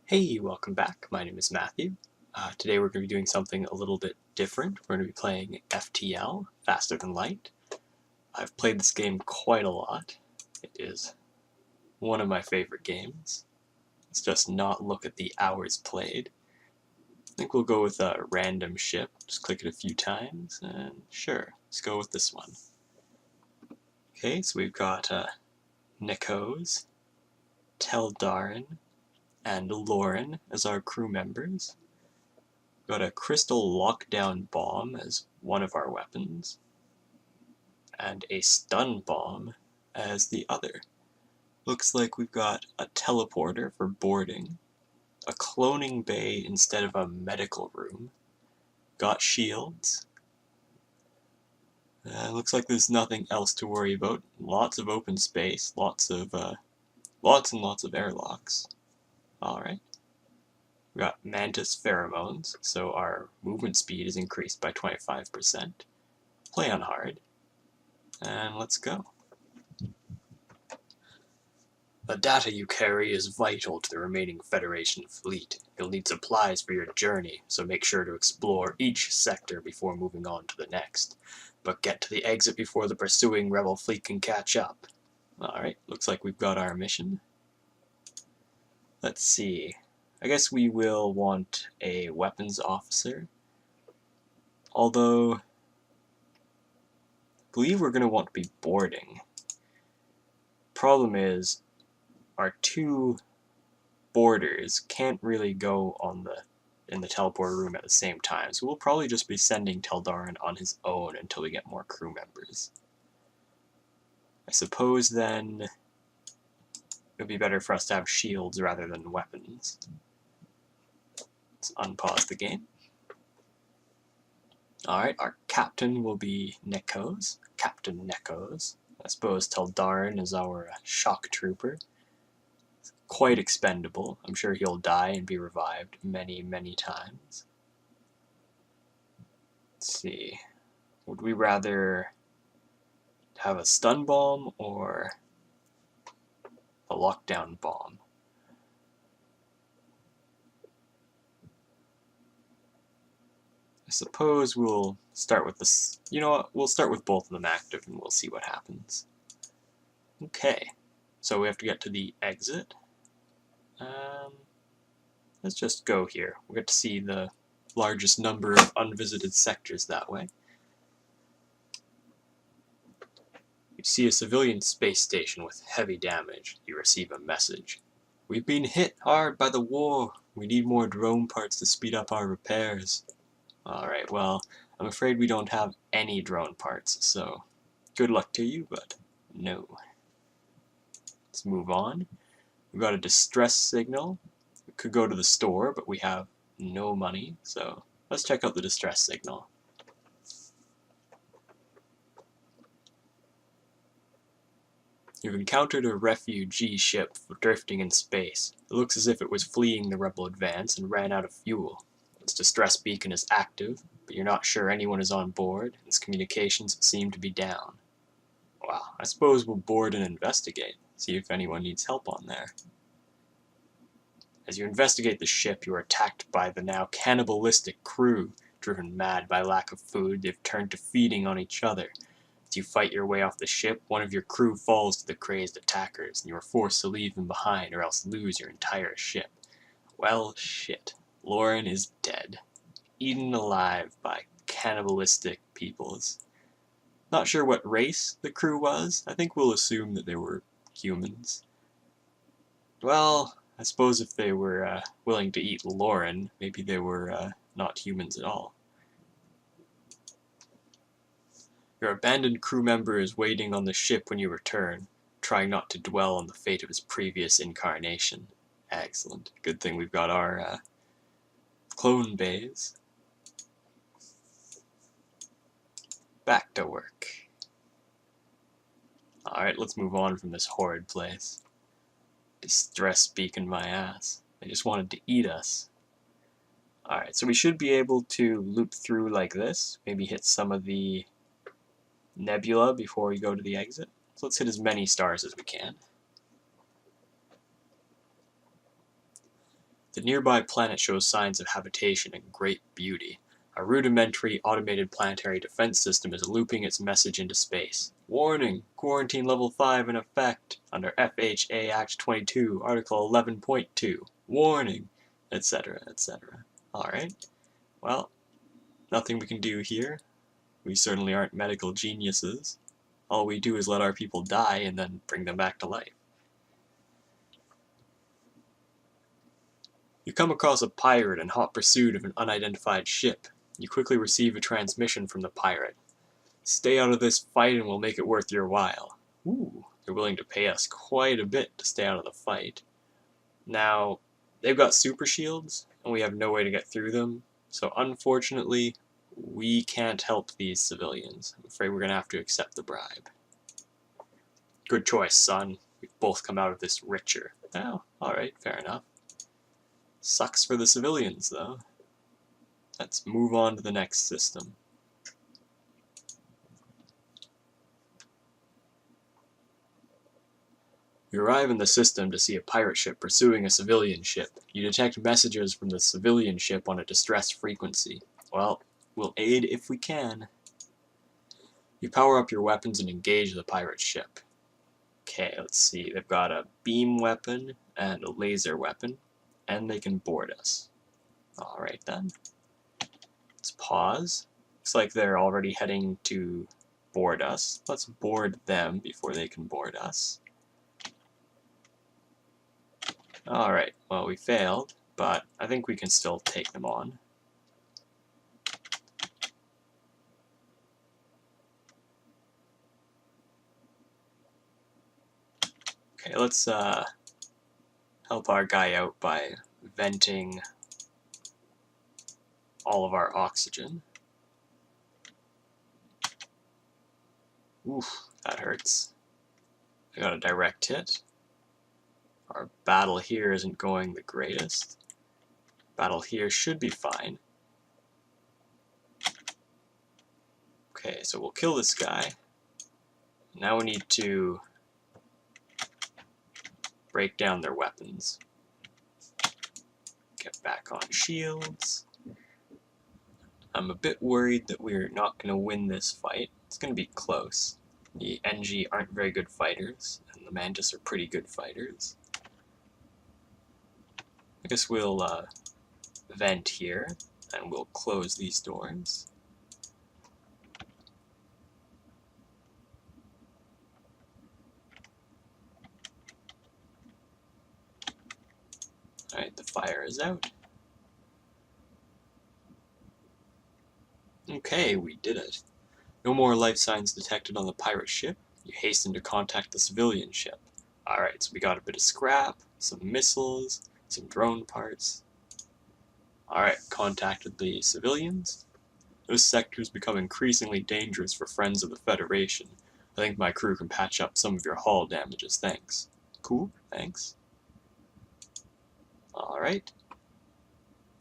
Hey, welcome back. My name is Matthew. Today we're going to be doing something a little bit different. We're going to be playing FTL, Faster Than Light. I've played this game quite a lot. It is one of my favorite games. Let's just not look at the hours played. I think we'll go with a random ship. Just click it a few times, and sure, let's go with this one. Okay, so we've got Nikos, Teldarin, and Lauren as our crew members. Got a crystal lockdown bomb as one of our weapons, and a stun bomb as the other. Looks like we've got a teleporter for boarding, a cloning bay instead of a medical room, got shields. Looks like there's nothing else to worry about. Lots of open space, lots and lots of airlocks. Alright. We got Mantis pheromones, so our movement speed is increased by 25%. Play on hard. And let's go. The data you carry is vital to the remaining Federation fleet. You'll need supplies for your journey, so make sure to explore each sector before moving on to the next. But get to the exit before the pursuing Rebel fleet can catch up. Alright, looks like we've got our mission. Let's see. I guess we will want a weapons officer. Although, I believe we're going to want to be boarding. Problem is, our two boarders can't really go in the teleporter room at the same time, so we'll probably just be sending Teldarin on his own until we get more crew members. I suppose then it would be better for us to have shields rather than weapons. Let's unpause the game. Alright, our captain will be Captain Nekos. I suppose Teldarin is our shock trooper. Quite expendable. I'm sure he'll die and be revived many, many times. Let's see. Would we rather have a stun bomb or a lockdown bomb? I suppose we'll start with this. You know what? We'll start with both of them active and we'll see what happens. Okay. So we have to get to the exit. Let's just go here. We'll get to see the largest number of unvisited sectors that way. You see a civilian space station with heavy damage. You receive a message. We've been hit hard by the war. We need more drone parts to speed up our repairs. Alright, well, I'm afraid we don't have any drone parts, so good luck to you, but no. Let's move on. We've got a distress signal. We could go to the store, but we have no money, so let's check out the distress signal. You've encountered a refugee ship drifting in space. It looks as if it was fleeing the rebel advance and ran out of fuel. Its distress beacon is active, but you're not sure anyone is on board, and its communications seem to be down. Wow, I suppose we'll board and investigate, see if anyone needs help on there. As you investigate the ship, you are attacked by the now cannibalistic crew. Driven mad by lack of food, they've turned to feeding on each other. As you fight your way off the ship, one of your crew falls to the crazed attackers, and you are forced to leave them behind or else lose your entire ship. Well, shit. Lauren is dead. Eaten alive by cannibalistic peoples. Not sure what race the crew was. I think we'll assume that they were humans. Well, I suppose if they were willing to eat Lauren, maybe they were not humans at all. Your abandoned crew member is waiting on the ship when you return, trying not to dwell on the fate of his previous incarnation. Excellent. Good thing we've got our clone bays. Back to work. Alright, let's move on from this horrid place. Distress beacon my ass. They just wanted to eat us. Alright, so we should be able to loop through like this. Maybe hit some of the nebula before we go to the exit. So let's hit as many stars as we can. The nearby planet shows signs of habitation and great beauty. A rudimentary automated planetary defense system is looping its message into space. Warning! Quarantine Level 5 in effect under FHA Act 22, Article 11.2. Warning! Etc., etc. Alright. Well, nothing we can do here. We certainly aren't medical geniuses. All we do is let our people die and then bring them back to life. You come across a pirate in hot pursuit of an unidentified ship. You quickly receive a transmission from the pirate. Stay out of this fight and we'll make it worth your while. Ooh, they're willing to pay us quite a bit to stay out of the fight. Now, they've got super shields, and we have no way to get through them, so unfortunately, we can't help these civilians. I'm afraid we're going to have to accept the bribe. Good choice, son. We've both come out of this richer. Oh, alright, fair enough. Sucks for the civilians, though. Let's move on to the next system. You arrive in the system to see a pirate ship pursuing a civilian ship. You detect messages from the civilian ship on a distress frequency. Well, we'll aid if we can. You power up your weapons and engage the pirate ship. Okay, let's see. They've got a beam weapon and a laser weapon, and they can board us. Alright then. Let's pause. Looks like they're already heading to board us. Let's board them before they can board us. Alright, well we failed, but I think we can still take them on. Okay, let's help our guy out by venting all of our oxygen. Oof, that hurts. I got a direct hit. Our battle here isn't going the greatest. Battle here should be fine. Okay, so we'll kill this guy. Now we need to break down their weapons. Get back on shields. I'm a bit worried that we're not going to win this fight. It's going to be close. The NG aren't very good fighters, and the Mantis are pretty good fighters. I guess we'll vent here, and we'll close these doors. Alright, the fire is out. Okay, we did it. No more life signs detected on the pirate ship. You hasten to contact the civilian ship. Alright, so we got a bit of scrap, some missiles, some drone parts. Alright, contacted the civilians. This sector's become increasingly dangerous for friends of the Federation. I think my crew can patch up some of your hull damages, thanks. Cool, thanks. Alright.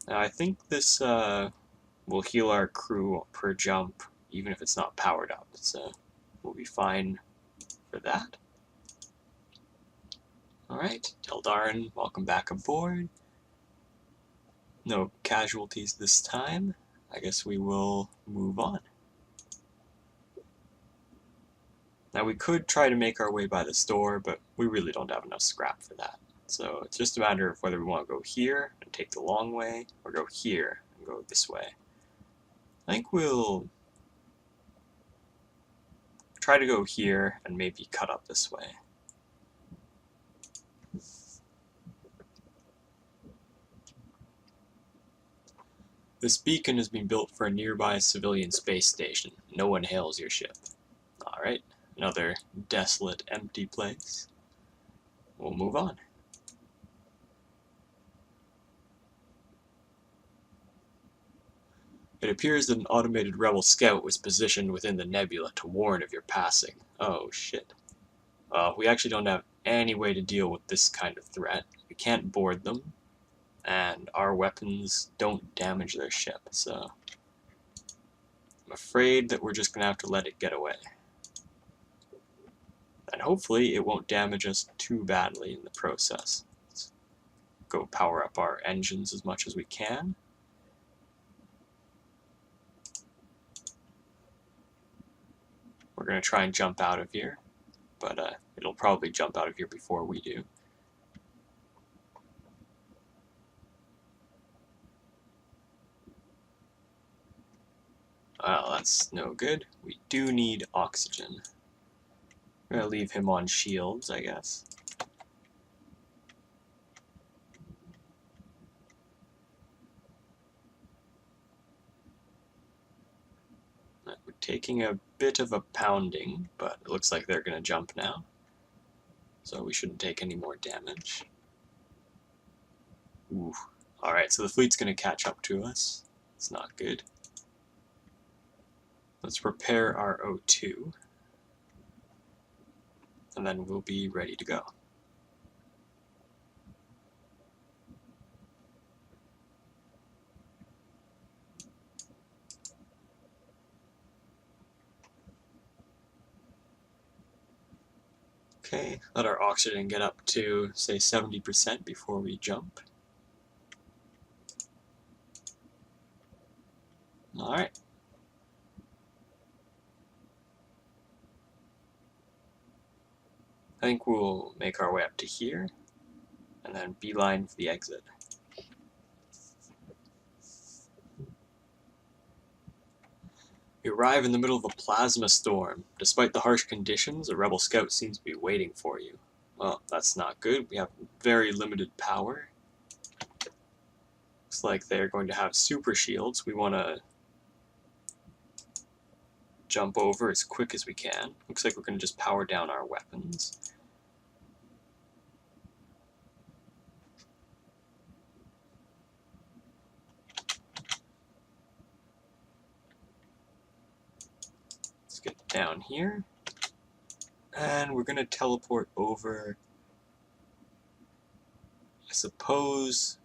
Now I think this will heal our crew per jump, even if it's not powered up, so we'll be fine for that. Alright, Teldarin, welcome back aboard. No casualties this time. I guess we will move on. Now we could try to make our way by the store, but we really don't have enough scrap for that. So it's just a matter of whether we want to go here and take the long way, or go here and go this way. I think we'll try to go here and maybe cut up this way. This beacon has been built for a nearby civilian space station. No one hails your ship. Alright, another desolate, empty place. We'll move on. It appears that an automated rebel scout was positioned within the nebula to warn of your passing. Oh shit. We actually don't have any way to deal with this kind of threat. We can't board them, and our weapons don't damage their ship, so I'm afraid that we're just going to have to let it get away. And hopefully it won't damage us too badly in the process. go power up our engines as much as we can. We're going to try and jump out of here, but it'll probably jump out of here before we do. Well, that's no good. We do need oxygen. I'm going to leave him on shields, I guess. We're taking a bit of a pounding, but it looks like they're going to jump now. So we shouldn't take any more damage. Ooh. Alright, so the fleet's going to catch up to us. It's not good. Let's repair our O2. And then we'll be ready to go. Okay, let our oxygen get up to, say, 70% before we jump. Alright. I think we'll make our way up to here, and then beeline for the exit. We arrive in the middle of a plasma storm. Despite the harsh conditions, a rebel scout seems to be waiting for you. Well, that's not good. We have very limited power. Looks like they're going to have super shields. We want to jump over as quick as we can. Looks like we're going to just power down our weapons. Let's get down here. And we're going to teleport over. I suppose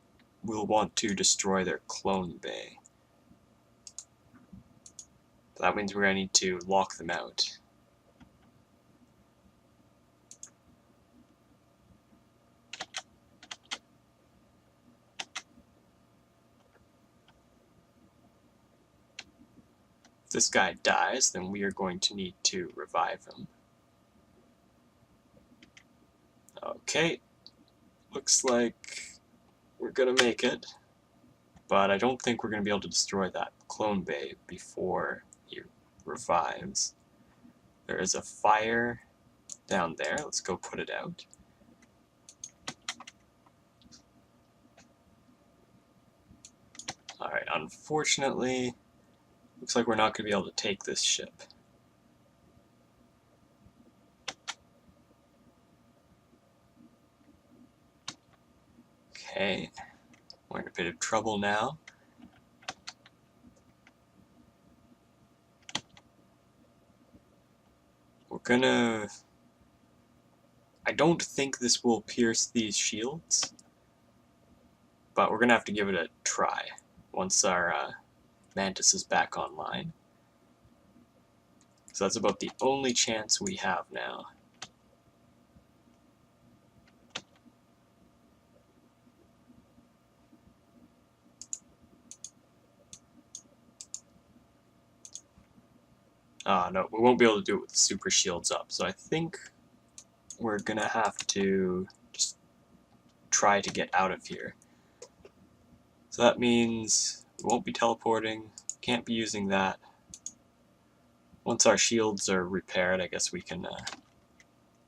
we'll want to destroy their clone bay. That means we're going to need to lock them out. If this guy dies, then we are going to need to revive him. Okay, looks like we're gonna make it, but I don't think we're gonna be able to destroy that clone bay before he revives. There is a fire down there. Let's go put it out. Alright, unfortunately, looks like we're not going to be able to take this ship. Okay, we're in a bit of trouble now. We're gonna... I don't think this will pierce these shields, but we're gonna have to give it a try once our Mantis is back online. So that's about the only chance we have now. No, we won't be able to do it with the super shields up, so I think we're gonna have to just try to get out of here. So that means we won't be teleporting, can't be using that. Once our shields are repaired, I guess we can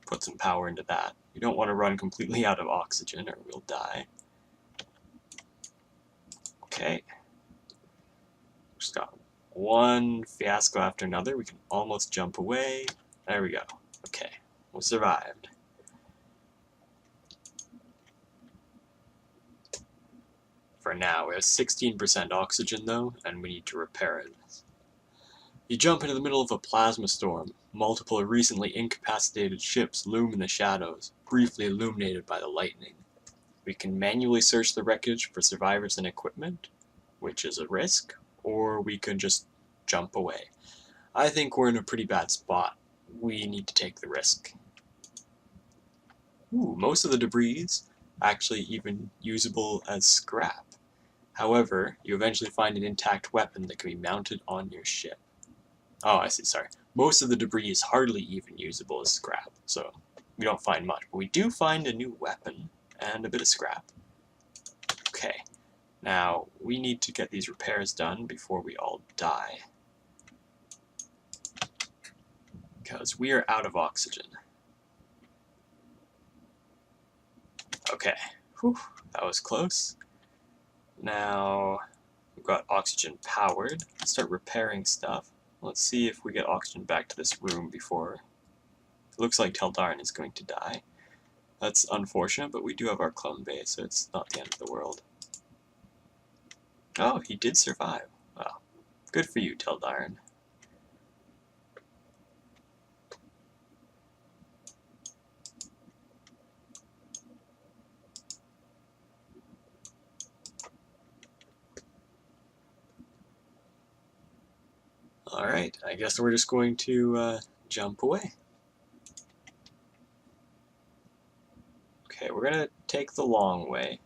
put some power into that. We don't want to run completely out of oxygen or we'll die. Okay. Just got one fiasco after another. We can almost jump away. There we go. Okay, we survived. For now, we have 16% oxygen though, and we need to repair it. You jump into the middle of a plasma storm. Multiple recently incapacitated ships loom in the shadows, briefly illuminated by the lightning. We can manually search the wreckage for survivors and equipment, which is a risk, or we can just jump away. I think we're in a pretty bad spot. We need to take the risk. Ooh, most of the debris actually even usable as scrap. However, you eventually find an intact weapon that can be mounted on your ship. Oh, I see, sorry. Most of the debris is hardly even usable as scrap, so we don't find much. But we do find a new weapon and a bit of scrap. Okay, now we need to get these repairs done before we all die, because we are out of oxygen. Okay, whew, that was close. Now we've got oxygen powered. Let's start repairing stuff. Let's see if we get oxygen back to this room before... It looks like Teldarin is going to die. That's unfortunate, but we do have our clone base, so it's not the end of the world. Oh, he did survive. Well, good for you, Teldarin. Alright, I guess we're just going to jump away. Okay, we're gonna take the long way.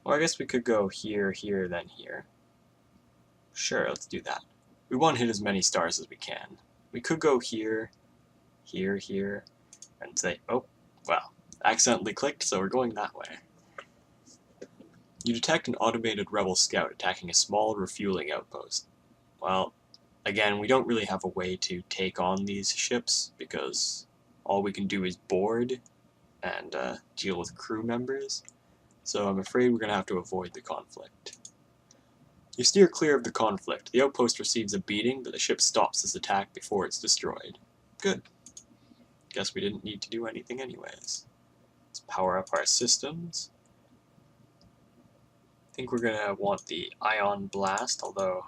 Or I guess we could go here, here, then here. Sure, let's do that. We want to hit as many stars as we can. We could go here, here, here, and say, oh, well, accidentally clicked, so we're going that way. You detect an automated rebel scout attacking a small refueling outpost. Well, again, we don't really have a way to take on these ships, because all we can do is board and deal with crew members, so I'm afraid we're going to have to avoid the conflict. You steer clear of the conflict. The outpost receives a beating, but the ship stops its attack before it's destroyed. Good. Guess we didn't need to do anything anyways. Let's power up our systems. I think we're going to want the ion blast, although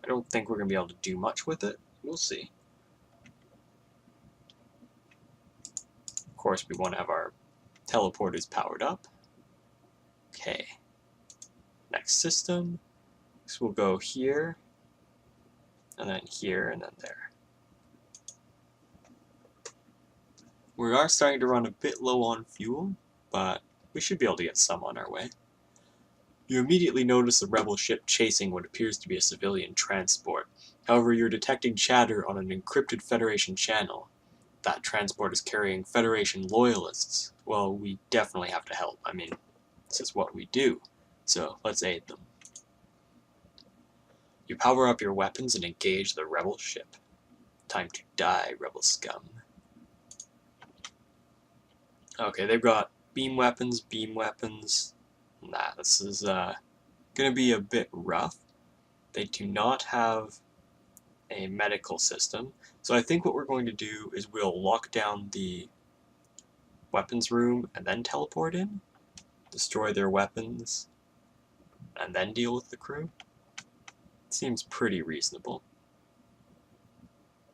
I don't think we're going to be able to do much with it. We'll see. Of course, we want to have our teleporters powered up. Okay. Next system. So we'll go here, and then here, and then there. We are starting to run a bit low on fuel, but we should be able to get some on our way. You immediately notice a rebel ship chasing what appears to be a civilian transport. However, you're detecting chatter on an encrypted Federation channel. That transport is carrying Federation loyalists. Well, we definitely have to help. I mean, this is what we do. So, let's aid them. You power up your weapons and engage the rebel ship. Time to die, rebel scum. Okay, they've got beam weapons. Nah, this is gonna be a bit rough. They do not have a medical system, so I think what we're going to do is we'll lock down the weapons room and then teleport in, destroy their weapons, and then deal with the crew. Seems pretty reasonable.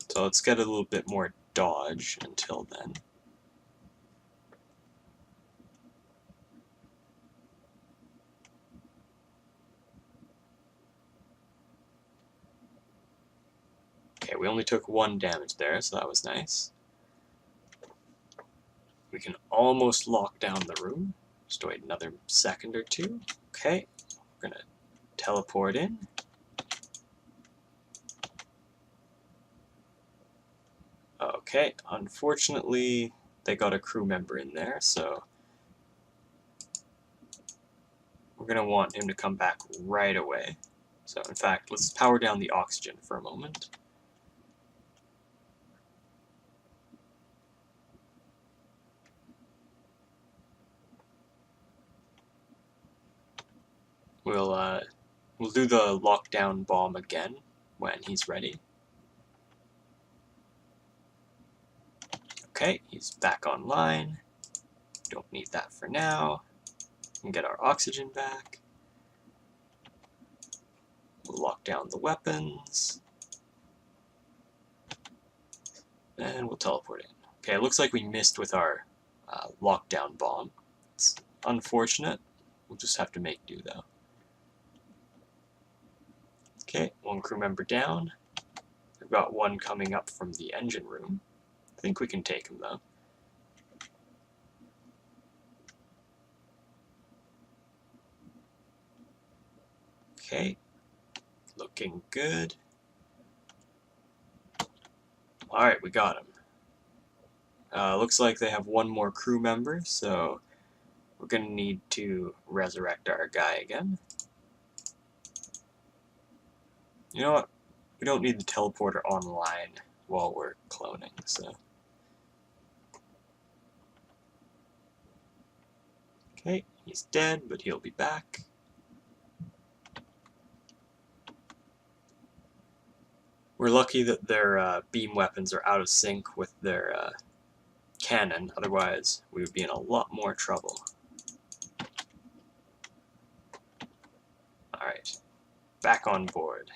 So let's get a little bit more dodge until then. Okay, we only took 1 damage there, so that was nice. We can almost lock down the room. Just wait another second or two. Okay, we're gonna teleport in. Okay, unfortunately, they got a crew member in there, so we're going to want him to come back right away. So, in fact, let's power down the oxygen for a moment. We'll do the lockdown bomb again when he's ready. Okay, he's back online. Don't need that for now. We can get our oxygen back. We'll lock down the weapons. And we'll teleport in. Okay, it looks like we missed with our lockdown bomb. It's unfortunate. We'll just have to make do, though. Okay, 1 crew member down. We've got 1 coming up from the engine room. I think we can take him, though. Okay, looking good. Alright, we got him. Looks like they have one more crew member, so we're gonna need to resurrect our guy again. You know what? We don't need the teleporter online while we're cloning, so... Okay, he's dead, but he'll be back. We're lucky that their beam weapons are out of sync with their cannon, otherwise we would be in a lot more trouble. Alright, back on board.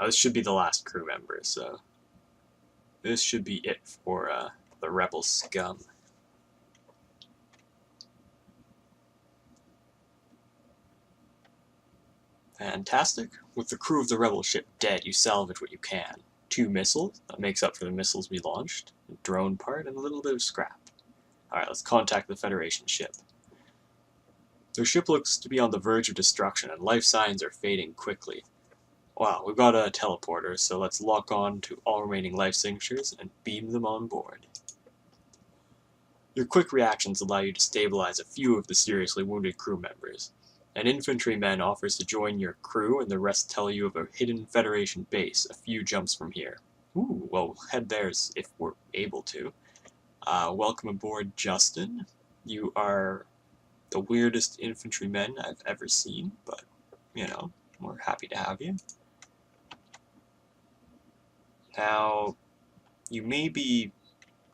This should be the last crew member, so this should be it for the rebel scum. Fantastic. With the crew of the rebel ship dead, you salvage what you can. 2 missiles, that makes up for the missiles we launched, a drone part, and a little bit of scrap. Alright, let's contact the Federation ship. Their ship looks to be on the verge of destruction, and life signs are fading quickly. Wow, we've got a teleporter, so let's lock on to all remaining life signatures and beam them on board. Your quick reactions allow you to stabilize a few of the seriously wounded crew members. An infantryman offers to join your crew, and the rest tell you of a hidden Federation base a few jumps from here. Ooh, well, we'll head there if we're able to. Welcome aboard, Justin. You are the weirdest infantryman I've ever seen, but, you know, we're happy to have you. Now, you may be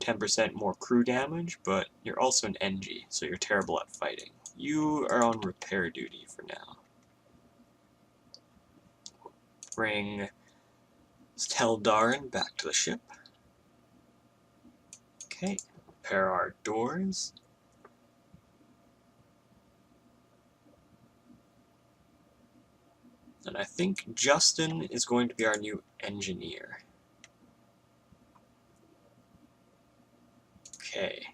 10% more crew damage, but you're also an NG, so you're terrible at fighting. You are on repair duty for now. Bring Teldarin back to the ship. Okay, repair our doors. And I think Justin is going to be our new engineer. Okay,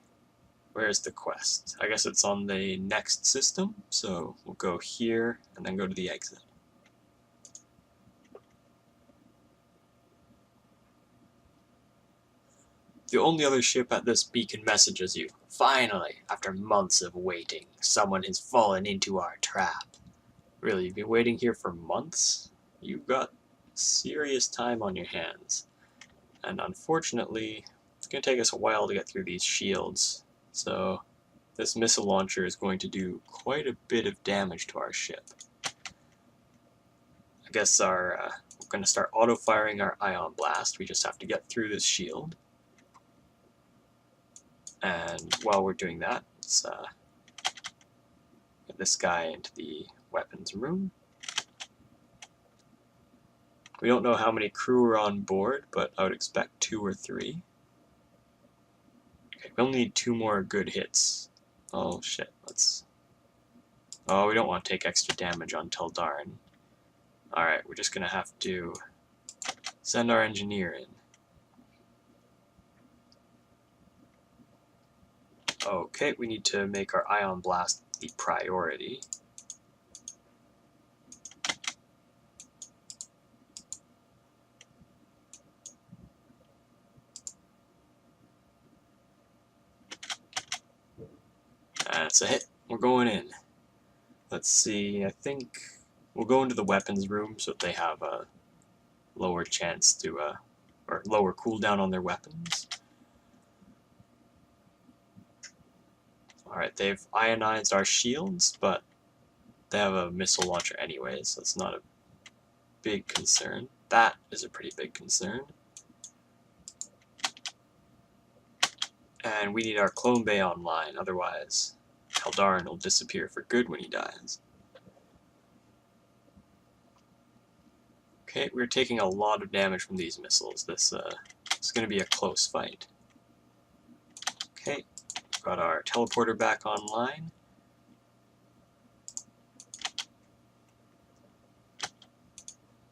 where's the quest? I guess it's on the next system, so we'll go here and then go to the exit. The only other ship at this beacon messages you. Finally, after months of waiting, someone has fallen into our trap. Really, you've been waiting here for months? You've got serious time on your hands. And unfortunately, it's going to take us a while to get through these shields. So this missile launcher is going to do quite a bit of damage to our ship. I guess we're going to start auto-firing our ion blast. We just have to get through this shield. And while we're doing that, let's get this guy into the weapons room. We don't know how many crew are on board, but I would expect 2 or 3. Okay, we only need 2 more good hits. Oh shit, oh, we don't want to take extra damage on Teldarin. Alright, we're just gonna have to send our engineer in. Okay, we need to make our ion blast the priority. That's a hit. We're going in. Let's see, I think we'll go into the weapons room so that they have a lower chance to, or lower cooldown on their weapons. Alright, they've ionized our shields, but they have a missile launcher anyways, so it's not a big concern. That is a pretty big concern. And we need our clone bay online, otherwise Teldarin will disappear for good when he dies. Okay, we're taking a lot of damage from these missiles. This is going to be a close fight. Okay, got our teleporter back online.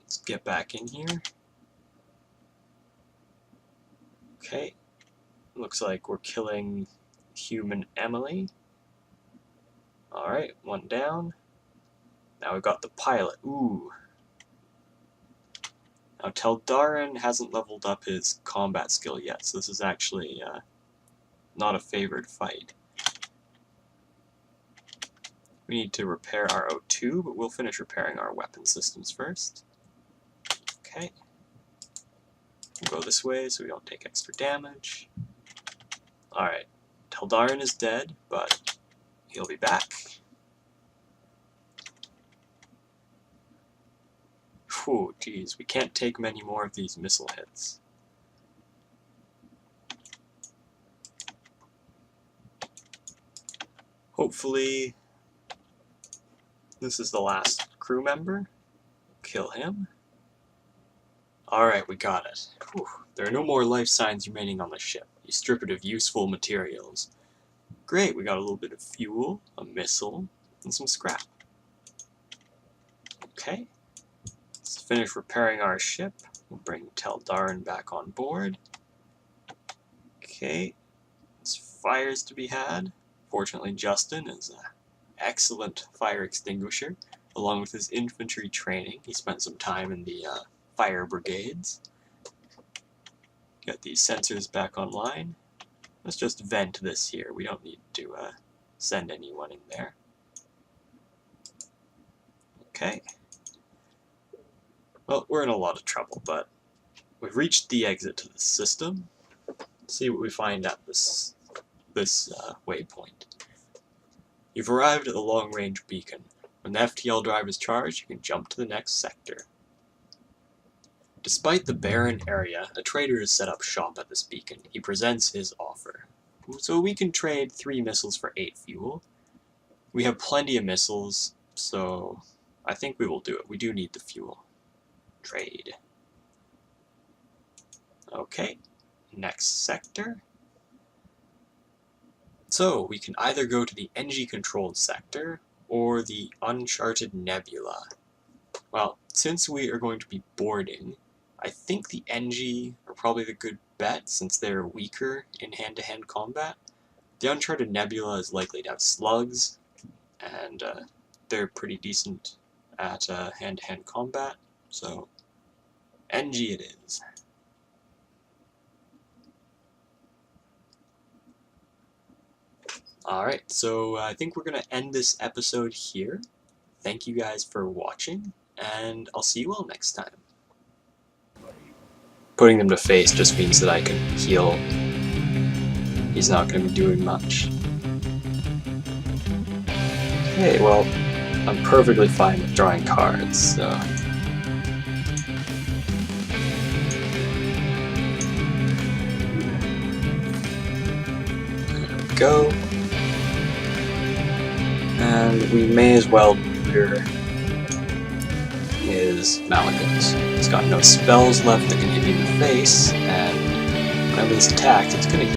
Let's get back in here. Okay, looks like we're killing human Emily. Alright, one down. Now we've got the pilot. Ooh. Now Teldarin hasn't leveled up his combat skill yet, so this is actually not a favored fight. We need to repair our O2, but we'll finish repairing our weapon systems first. Okay. We'll go this way so we don't take extra damage. Alright. Teldarin is dead, but he'll be back. Whew, geez, we can't take many more of these missile hits. Hopefully, this is the last crew member. Kill him. Alright, we got it. Whew. There are no more life signs remaining on the ship. You strip it of useful materials. Great, we got a little bit of fuel, a missile, and some scrap. Okay. Let's finish repairing our ship. We'll bring Teldarin back on board. Okay. There's fires to be had. Fortunately, Justin is an excellent fire extinguisher. Along with his infantry training, he spent some time in the fire brigades. Got these sensors back online. Let's just vent this here. We don't need to send anyone in there. Okay. Well, we're in a lot of trouble, but we've reached the exit to the system. Let's see what we find at this waypoint. You've arrived at the long-range beacon. When the FTL drive is charged, you can jump to the next sector. Despite the barren area, a trader has set up shop at this beacon. He presents his offer. So we can trade 3 missiles for 8 fuel. We have plenty of missiles, so I think we will do it. We do need the fuel. Trade. Okay, next sector. So we can either go to the NG-controlled sector or the Uncharted Nebula. Well, since we are going to be boarding, I think the NG are probably the good bet since they're weaker in hand-to-hand combat. The Uncharted Nebula is likely to have slugs, and they're pretty decent at hand-to-hand combat, so NG it is. Alright, so I think we're going to end this episode here. Thank you guys for watching, and I'll see you all next time. Putting them to face just means that I can heal. He's not going to be doing much. Okay, well, I'm perfectly fine with drawing cards, so... There we go. And we may as well neuter his Malicos. He's got no spells left that can hit me in the face, and whenever this attacks, it's going to